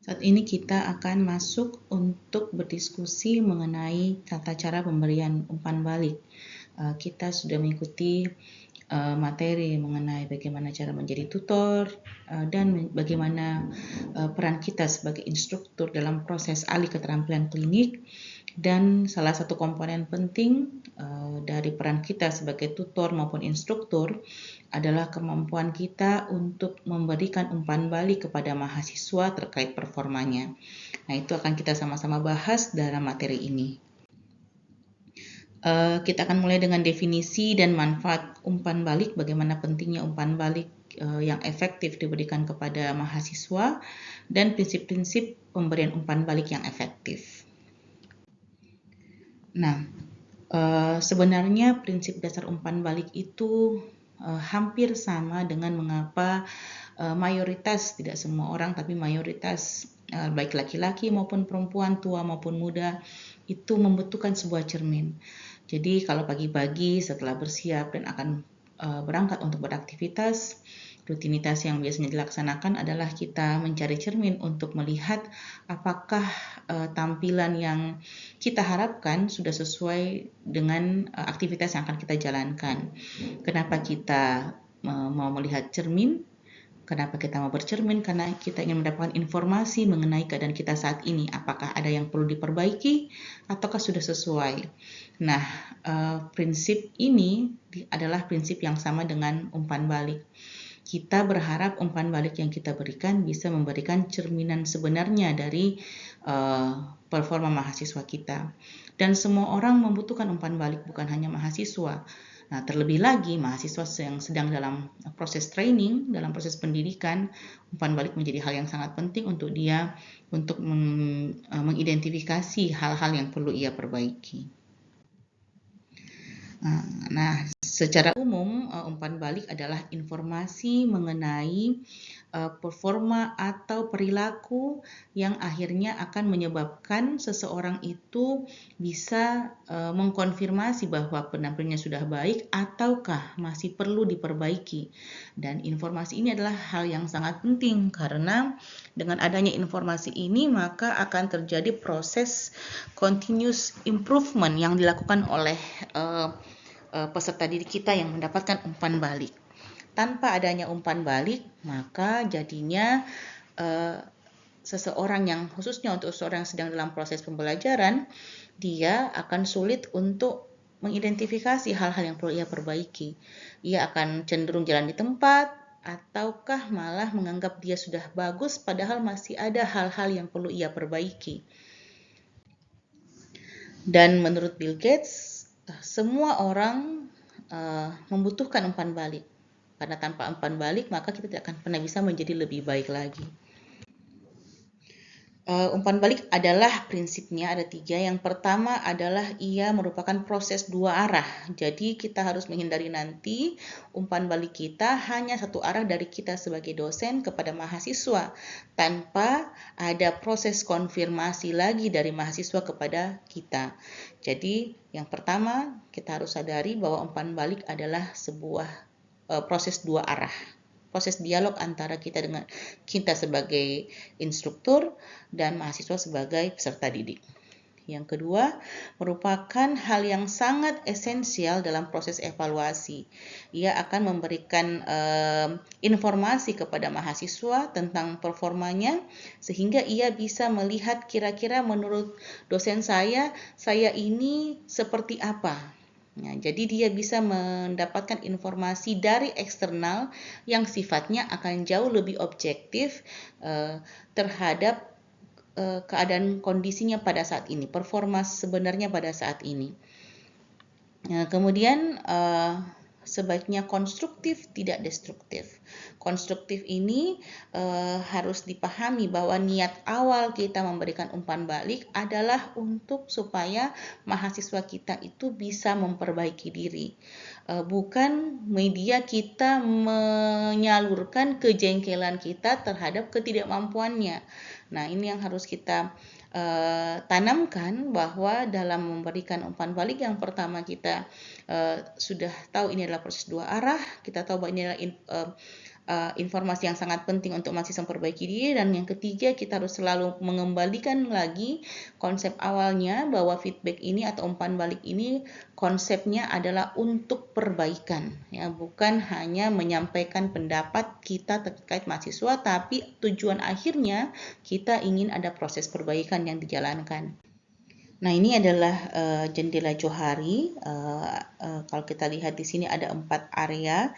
Saat ini kita akan masuk untuk berdiskusi mengenai tata cara pemberian umpan balik. Kita sudah mengikuti materi mengenai bagaimana cara menjadi tutor dan bagaimana peran kita sebagai instruktur dalam proses alih keterampilan klinik. Dan salah satu komponen penting dari peran kita sebagai tutor maupun instruktur adalah kemampuan kita untuk memberikan umpan balik kepada mahasiswa terkait performanya. Nah, itu akan kita sama-sama bahas dalam materi ini. Kita akan mulai dengan definisi dan manfaat umpan balik, bagaimana pentingnya umpan balik yang efektif diberikan kepada mahasiswa, dan prinsip-prinsip pemberian umpan balik yang efektif. Nah, sebenarnya prinsip dasar umpan balik itu hampir sama dengan mengapa mayoritas, tidak semua orang, tapi mayoritas baik laki-laki maupun perempuan, tua maupun muda, itu membutuhkan sebuah cermin. Jadi kalau pagi-pagi setelah bersiap dan akan berangkat untuk beraktivitas, rutinitas yang biasanya dilaksanakan adalah kita mencari cermin untuk melihat apakah tampilan yang kita harapkan sudah sesuai dengan aktivitas yang akan kita jalankan. Kenapa kita mau melihat cermin? Kenapa kita mau bercermin? Karena kita ingin mendapatkan informasi mengenai keadaan kita saat ini. Apakah ada yang perlu diperbaiki ataukah sudah sesuai? Nah, prinsip ini adalah prinsip yang sama dengan umpan balik. Kita berharap umpan balik yang kita berikan bisa memberikan cerminan sebenarnya dari performa mahasiswa kita. Dan semua orang membutuhkan umpan balik, bukan hanya mahasiswa. Nah, terlebih lagi mahasiswa yang sedang dalam proses training, dalam proses pendidikan, umpan balik menjadi hal yang sangat penting untuk dia untuk mengidentifikasi hal-hal yang perlu ia perbaiki. Nah, secara umum umpan balik adalah informasi mengenai performa atau perilaku yang akhirnya akan menyebabkan seseorang itu bisa mengkonfirmasi bahwa penampilannya sudah baik ataukah masih perlu diperbaiki. Dan informasi ini adalah hal yang sangat penting karena dengan adanya informasi ini maka akan terjadi proses continuous improvement yang dilakukan oleh peserta didik kita yang mendapatkan umpan balik. Tanpa adanya umpan balik, maka jadinya seseorang yang khususnya untuk seseorang yang sedang dalam proses pembelajaran, dia akan sulit untuk mengidentifikasi hal-hal yang perlu ia perbaiki. Ia akan cenderung jalan di tempat, ataukah malah menganggap dia sudah bagus padahal masih ada hal-hal yang perlu ia perbaiki. Dan menurut Bill Gates, semua orang membutuhkan umpan balik. Karena tanpa umpan balik, maka kita tidak akan pernah bisa menjadi lebih baik lagi. Umpan balik adalah prinsipnya ada 3. Yang pertama adalah ia merupakan proses 2 arah. Jadi kita harus menghindari nanti umpan balik kita hanya satu arah dari kita sebagai dosen kepada mahasiswa tanpa ada proses konfirmasi lagi dari mahasiswa kepada kita. Jadi yang pertama kita harus sadari bahwa umpan balik adalah sebuah proses 2 arah. Proses dialog antara kita sebagai instruktur dan mahasiswa sebagai peserta didik. Yang kedua, merupakan hal yang sangat esensial dalam proses evaluasi. Ia akan memberikan informasi kepada mahasiswa tentang performanya sehingga ia bisa melihat kira-kira menurut dosen saya ini seperti apa. Nah, jadi dia bisa mendapatkan informasi dari eksternal yang sifatnya akan jauh lebih objektif terhadap keadaan kondisinya pada saat ini, performa sebenarnya pada saat ini. Kemudian sebaiknya konstruktif, tidak destruktif. Konstruktif ini harus dipahami bahwa niat awal kita memberikan umpan balik adalah untuk supaya mahasiswa kita itu bisa memperbaiki diri. Bukan media kita menyalurkan kejengkelan kita terhadap ketidakmampuannya. Nah, ini yang harus kita tanamkan bahwa dalam memberikan umpan balik yang pertama kita sudah tahu ini adalah proses 2 arah, kita tahu bahwa ini adalah informasi yang sangat penting untuk mahasiswa memperbaiki diri. Dan yang ketiga, kita harus selalu mengembalikan lagi konsep awalnya bahwa feedback ini atau umpan balik ini konsepnya adalah untuk perbaikan, ya, bukan hanya menyampaikan pendapat kita terkait mahasiswa, tapi tujuan akhirnya kita ingin ada proses perbaikan yang dijalankan. Nah, ini adalah jendela Johari. Kalau kita lihat di sini ada 4 area.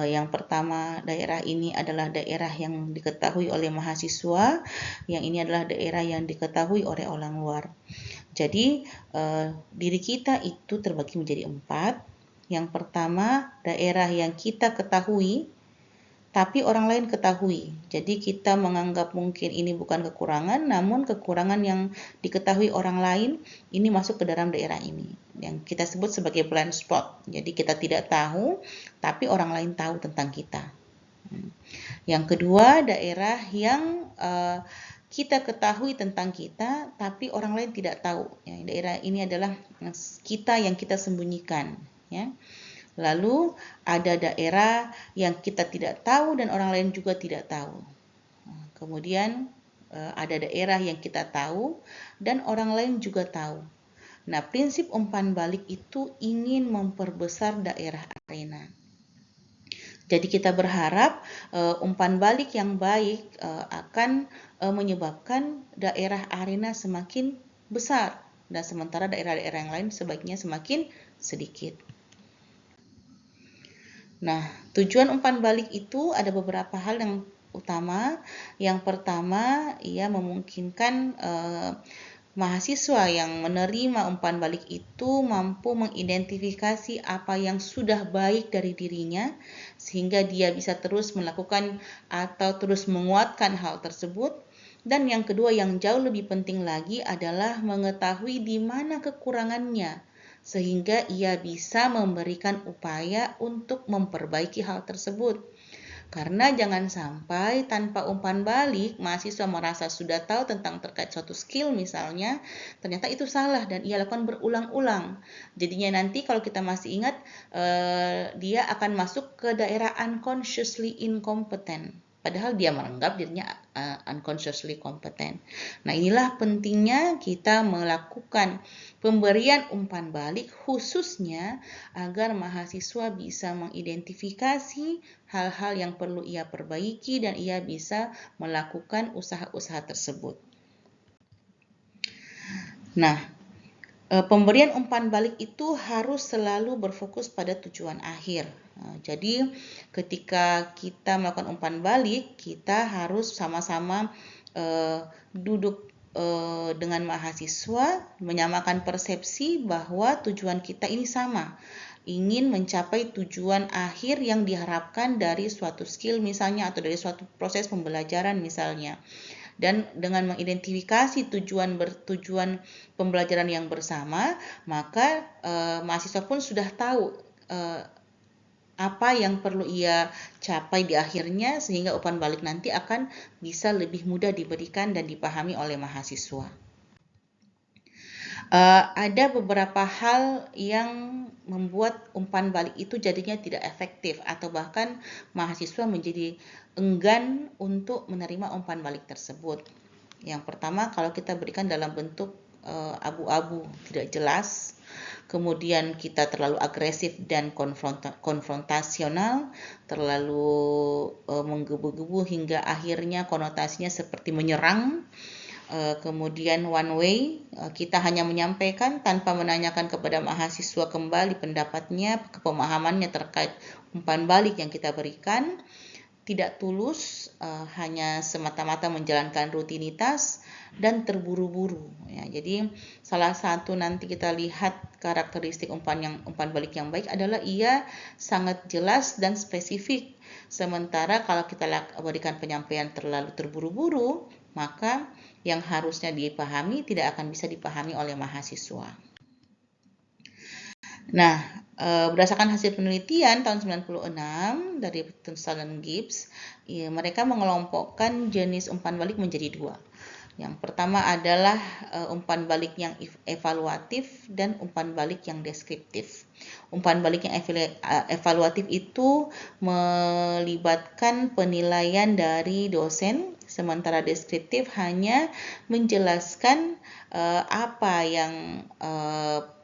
Yang pertama, daerah ini adalah daerah yang diketahui oleh mahasiswa. Yang ini adalah daerah yang diketahui oleh orang luar. Jadi, diri kita itu terbagi menjadi 4. Yang pertama, daerah yang kita ketahui, tapi orang lain ketahui. Jadi kita menganggap mungkin ini bukan kekurangan, namun kekurangan yang diketahui orang lain ini masuk ke dalam daerah ini, yang kita sebut sebagai blind spot. Jadi kita tidak tahu, tapi orang lain tahu tentang kita. Yang kedua, daerah yang kita ketahui tentang kita, tapi orang lain tidak tahu. Ya, daerah ini adalah kita yang kita sembunyikan. Ya. Lalu ada daerah yang kita tidak tahu dan orang lain juga tidak tahu. Kemudian ada daerah yang kita tahu dan orang lain juga tahu. Nah, prinsip umpan balik itu ingin memperbesar daerah arena. Jadi kita berharap umpan balik yang baik akan menyebabkan daerah arena semakin besar, dan sementara daerah-daerah yang lain sebaiknya semakin sedikit. Nah, tujuan umpan balik itu ada beberapa hal yang utama. Yang pertama, ia memungkinkan mahasiswa yang menerima umpan balik itu mampu mengidentifikasi apa yang sudah baik dari dirinya, sehingga dia bisa terus melakukan atau terus menguatkan hal tersebut. Dan yang kedua, yang jauh lebih penting lagi adalah mengetahui di mana kekurangannya, sehingga ia bisa memberikan upaya untuk memperbaiki hal tersebut. Karena jangan sampai tanpa umpan balik, mahasiswa merasa sudah tahu tentang terkait suatu skill misalnya, ternyata itu salah dan ia lakukan berulang-ulang. Jadinya nanti kalau kita masih ingat, dia akan masuk ke daerah unconsciously incompetent. Padahal dia menganggap dirinya unconsciously competent. Nah, inilah pentingnya kita melakukan pemberian umpan balik khususnya agar mahasiswa bisa mengidentifikasi hal-hal yang perlu ia perbaiki dan ia bisa melakukan usaha-usaha tersebut. Nah, pemberian umpan balik itu harus selalu berfokus pada tujuan akhir. Jadi ketika kita melakukan umpan balik, kita harus sama-sama duduk dengan mahasiswa, menyamakan persepsi bahwa tujuan kita ini sama, ingin mencapai tujuan akhir yang diharapkan dari suatu skill misalnya, atau dari suatu proses pembelajaran misalnya. Dan dengan mengidentifikasi tujuan pembelajaran yang bersama, maka mahasiswa pun sudah tahu apa yang perlu ia capai di akhirnya, sehingga umpan balik nanti akan bisa lebih mudah diberikan dan dipahami oleh mahasiswa. Ada beberapa hal yang membuat umpan balik itu jadinya tidak efektif, atau bahkan mahasiswa menjadi enggan untuk menerima umpan balik tersebut. Yang pertama, kalau kita berikan dalam bentuk abu-abu, tidak jelas, kemudian kita terlalu agresif dan konfrontasional, terlalu menggebu-gebu hingga akhirnya konotasinya seperti menyerang. Kemudian one way, kita hanya menyampaikan tanpa menanyakan kepada mahasiswa kembali pendapatnya, pemahamannya terkait umpan balik yang kita berikan. Tidak tulus, hanya semata-mata menjalankan rutinitas dan terburu-buru. Ya, jadi salah satu nanti kita lihat karakteristik umpan balik yang baik adalah ia sangat jelas dan spesifik. Sementara kalau kita berikan penyampaian terlalu terburu-buru, maka yang harusnya dipahami tidak akan bisa dipahami oleh mahasiswa. Nah, berdasarkan hasil penelitian tahun 96 dari Tunsal dan Gibbs, mereka mengelompokkan jenis umpan balik menjadi 2. Yang pertama adalah umpan balik yang evaluatif dan umpan balik yang deskriptif. Umpan balik yang evaluatif itu melibatkan penilaian dari dosen, sementara deskriptif hanya menjelaskan apa yang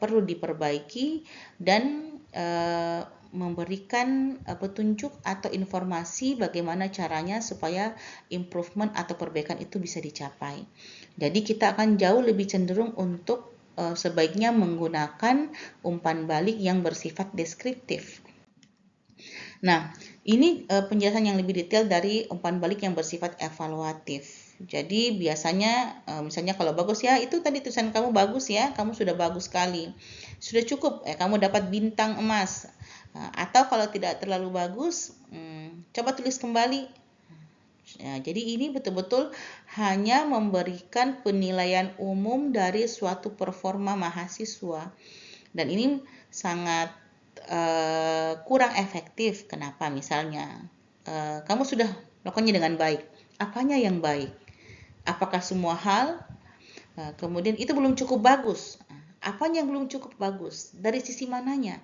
perlu diperbaiki dan memberikan petunjuk atau informasi bagaimana caranya supaya improvement atau perbaikan itu bisa dicapai. Jadi kita akan jauh lebih cenderung untuk sebaiknya menggunakan umpan balik yang bersifat deskriptif. Nah, ini penjelasan yang lebih detail dari umpan balik yang bersifat evaluatif. Jadi biasanya misalnya kalau bagus ya, itu tadi tulisan kamu bagus ya, kamu sudah bagus sekali. Sudah cukup, kamu dapat bintang emas. Atau kalau tidak terlalu bagus, coba tulis kembali. Ya, jadi ini betul-betul hanya memberikan penilaian umum dari suatu performa mahasiswa. Dan ini sangat kurang efektif. Kenapa? Misalnya, kamu sudah melakukannya dengan baik. Apanya yang baik? Apakah semua hal? Kemudian itu belum cukup bagus. Apanya yang belum cukup bagus? Dari sisi mananya?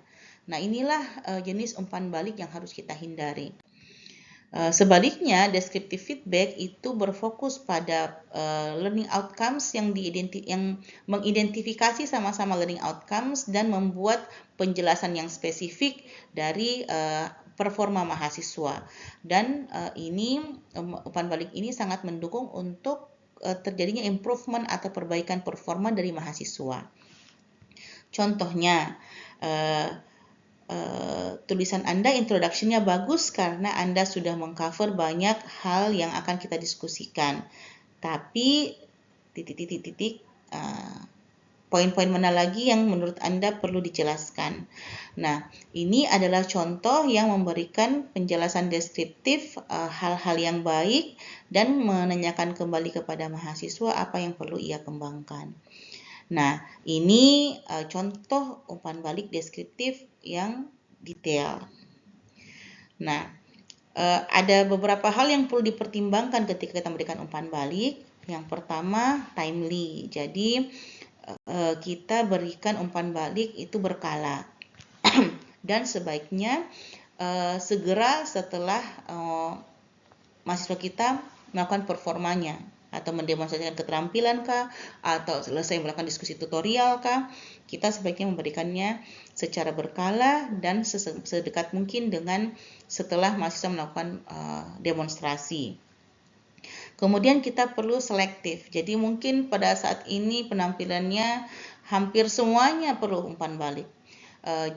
Nah, inilah jenis umpan balik yang harus kita hindari. Sebaliknya, descriptive feedback itu berfokus pada learning outcomes yang mengidentifikasi sama-sama learning outcomes dan membuat penjelasan yang spesifik dari performa mahasiswa. Dan umpan balik ini sangat mendukung untuk terjadinya improvement atau perbaikan performa dari mahasiswa. Contohnya, tulisan Anda introduction-nya bagus karena Anda sudah mengcover banyak hal yang akan kita diskusikan. Tapi poin-poin mana lagi yang menurut Anda perlu dijelaskan. Nah, ini adalah contoh yang memberikan penjelasan deskriptif hal-hal yang baik dan menanyakan kembali kepada mahasiswa apa yang perlu ia kembangkan. Nah, ini contoh umpan balik deskriptif yang detail. Nah, ada beberapa hal yang perlu dipertimbangkan ketika kita memberikan umpan balik. Yang pertama, timely. Jadi, kita berikan umpan balik itu berkala. Dan sebaiknya segera setelah mahasiswa kita melakukan performanya, atau mendemonstrasikan keterampilan kah, atau selesai melakukan diskusi tutorial kah, kita sebaiknya memberikannya secara berkala dan sedekat mungkin dengan setelah mahasiswa melakukan demonstrasi. Kemudian kita perlu selektif. Jadi mungkin pada saat ini penampilannya hampir semuanya perlu umpan balik.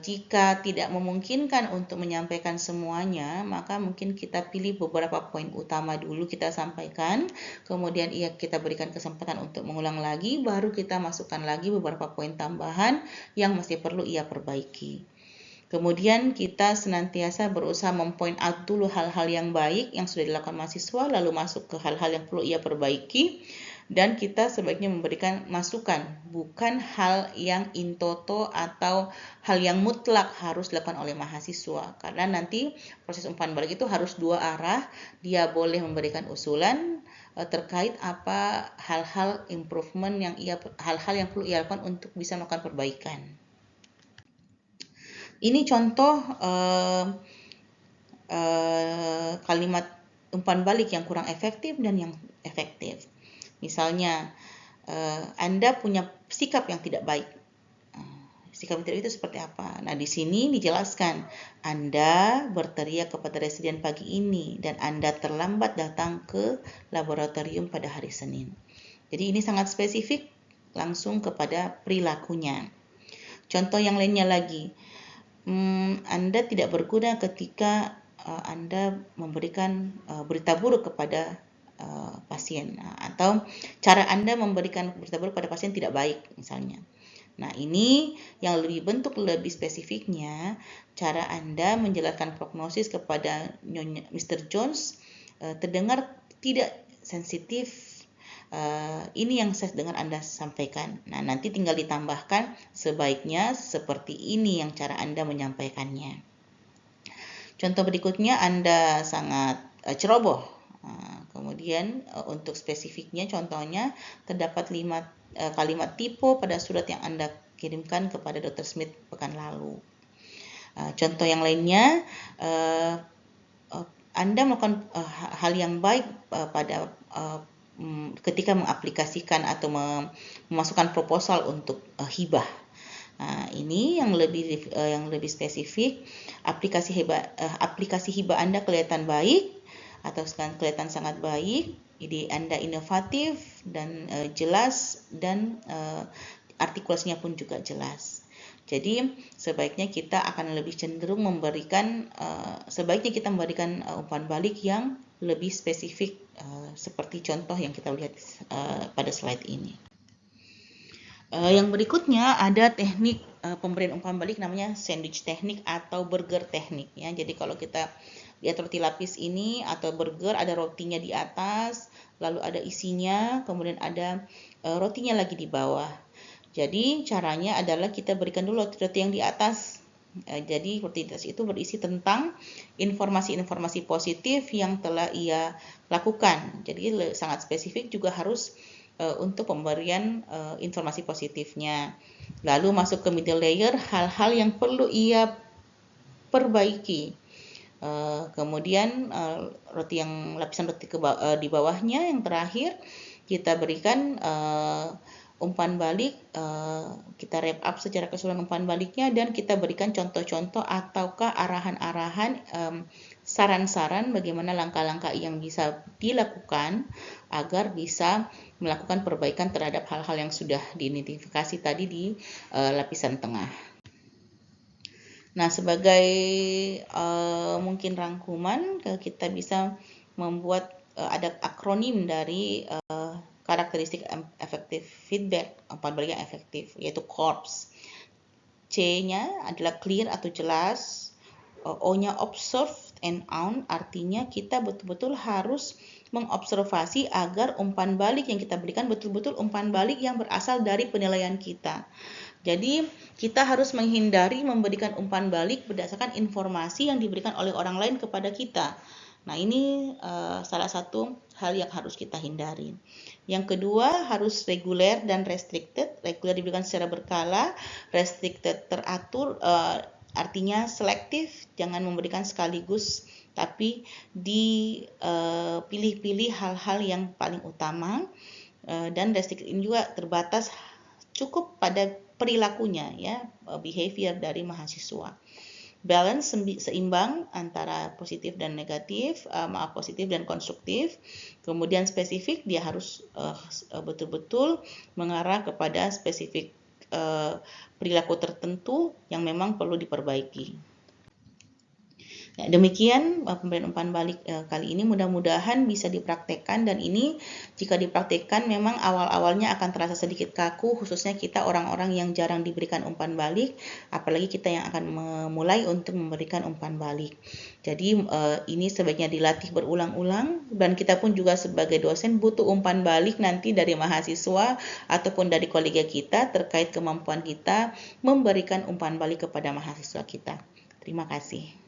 Jika tidak memungkinkan untuk menyampaikan semuanya, maka mungkin kita pilih beberapa poin utama dulu kita sampaikan, kemudian kita berikan kesempatan untuk mengulang lagi, baru kita masukkan lagi beberapa poin tambahan yang masih perlu ia perbaiki. Kemudian kita senantiasa berusaha mempoint out dulu hal-hal yang baik yang sudah dilakukan mahasiswa, lalu masuk ke hal-hal yang perlu ia perbaiki. Dan kita sebaiknya memberikan masukan, bukan hal yang in toto atau hal yang mutlak harus dilakukan oleh mahasiswa. Karena nanti proses umpan balik itu harus dua arah, dia boleh memberikan usulan terkait apa hal-hal improvement hal-hal yang perlu ia lakukan untuk bisa melakukan perbaikan. Ini contoh kalimat umpan balik yang kurang efektif dan yang efektif. Misalnya, Anda punya sikap yang tidak baik. Sikap yang tidak baik itu seperti apa? Nah, di sini dijelaskan, Anda berteriak kepada residen pagi ini dan Anda terlambat datang ke laboratorium pada hari Senin. Jadi ini sangat spesifik langsung kepada perilakunya. Contoh yang lainnya lagi, Anda tidak berguna ketika Anda memberikan berita buruk kepada pasien, atau cara Anda memberikan berita buruk pada pasien tidak baik misalnya. Nah, ini yang bentuk lebih spesifiknya, cara Anda menjelaskan prognosis kepada Mr. Jones terdengar tidak sensitif. Ini yang saya dengar Anda sampaikan. Nah, nanti tinggal ditambahkan sebaiknya seperti ini yang cara Anda menyampaikannya. Contoh berikutnya, Anda sangat ceroboh. Kemudian untuk spesifiknya, contohnya terdapat 5 kalimat typo pada surat yang Anda kirimkan kepada Dr. Smith pekan lalu. Contoh yang lainnya, Anda melakukan hal yang baik pada ketika mengaplikasikan atau memasukkan proposal untuk hibah. Ini yang lebih spesifik. Aplikasi hibah Anda kelihatan baik atau kelihatan sangat baik. Ide Anda inovatif dan jelas, dan artikulasinya pun juga jelas. Jadi sebaiknya kita akan lebih cenderung memberikan umpan balik yang lebih spesifik, seperti contoh yang kita lihat pada slide ini. Yang berikutnya ada teknik pemberian umpan balik namanya sandwich teknik atau burger teknik ya. Jadi kalau kita lihat roti lapis ini atau burger, ada rotinya di atas, lalu ada isinya, kemudian ada rotinya lagi di bawah. Jadi caranya adalah kita berikan dulu roti yang di atas. Jadi roti di atas itu berisi tentang informasi-informasi positif yang telah ia lakukan. Jadi sangat spesifik juga harus untuk pemberian informasi positifnya. Lalu masuk ke middle layer, hal-hal yang perlu ia perbaiki. Kemudian roti yang lapisan roti di bawahnya yang terakhir kita berikan umpan balik, kita wrap up secara keseluruhan umpan baliknya, dan kita berikan contoh-contoh ataukah arahan-arahan, saran-saran bagaimana langkah-langkah yang bisa dilakukan agar bisa melakukan perbaikan terhadap hal-hal yang sudah diidentifikasi tadi di lapisan tengah. Nah, sebagai mungkin rangkuman, kita bisa membuat ada akronim dari karakteristik efektif feedback, umpan balik yang efektif, yaitu CORPS. C-nya adalah clear atau jelas, O-nya observe and own, artinya kita betul-betul harus mengobservasi agar umpan balik yang kita berikan betul-betul umpan balik yang berasal dari penilaian kita. Jadi kita harus menghindari memberikan umpan balik berdasarkan informasi yang diberikan oleh orang lain kepada kita. Nah, ini salah satu hal yang harus kita hindari. Yang kedua, harus reguler dan restricted. Reguler diberikan secara berkala, restricted teratur, artinya selektif, jangan memberikan sekaligus, tapi dipilih-pilih hal-hal yang paling utama, dan restricted ini juga terbatas cukup pada perilakunya ya, behavior dari mahasiswa. Balance, seimbang antara positif dan negatif, positif dan konstruktif. Kemudian spesifik, dia harus betul-betul mengarah kepada spesifik perilaku tertentu yang memang perlu diperbaiki. Nah, demikian pemberian umpan balik kali ini, mudah-mudahan bisa dipraktekkan, dan ini jika dipraktekkan memang awal-awalnya akan terasa sedikit kaku, khususnya kita orang-orang yang jarang diberikan umpan balik, apalagi kita yang akan memulai untuk memberikan umpan balik. Jadi ini sebaiknya dilatih berulang-ulang, dan kita pun juga sebagai dosen butuh umpan balik nanti dari mahasiswa ataupun dari kolega kita terkait kemampuan kita memberikan umpan balik kepada mahasiswa kita. Terima kasih.